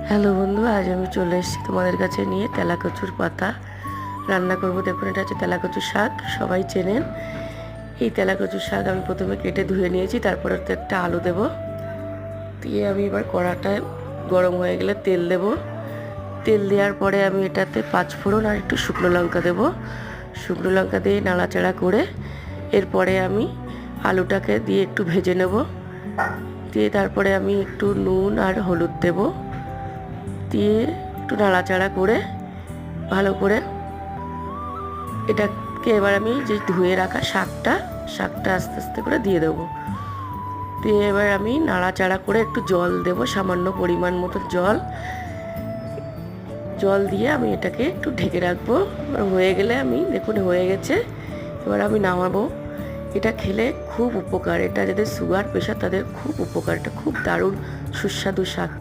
Hello বন্ধু, আজ আমি চলে এসেছি তোমাদের কাছে নিয়ে তেলাকচুর পাতা রান্না করব। দেখুন, এটা হচ্ছে তেলাকচু শাক, সবাই চেনেন। এই তেলাকচু শাক আমি প্রথমে কেটে ধুয়ে নিয়েছি, তারপরে তো একটা আলু দেব। দিয়ে আমি এবার কড়াটায় গরম হয়ে গেলে তেল দেব। তেল দেওয়ার পরে আমি এটাতে 5 ফোড়ন আর একটু শুকনো লঙ্কা দেব। শুকনো লঙ্কা দিয়ে নাড়াচাড়া করে এরপরে আমি আলুটাকে দিয়ে একটু ভেজে নেব। দিয়ে তারপরে আমি একটু নুন আর হলুদ দেব, দিয়ে একটু নাড়াচাড়া করে ভালো করে এটাকে এবার আমি যে ধুয়ে রাখা শাকটা আস্তে আস্তে করে দিয়ে দেবো। দিয়ে এবার আমি নাড়াচাড়া করে একটু জল দেব, সামান্য পরিমাণ মতো জল দিয়ে আমি এটাকে একটু ঢেকে রাখবো। এবার হয়ে গেলে আমি দেখুন হয়ে গেছে, এবার আমি নামাবো। এটা খেলে খুব উপকার, এটা যাদের সুগার প্রেশার তাদের খুব উপকার, এটা খুব দারুণ সুস্বাদু শাক।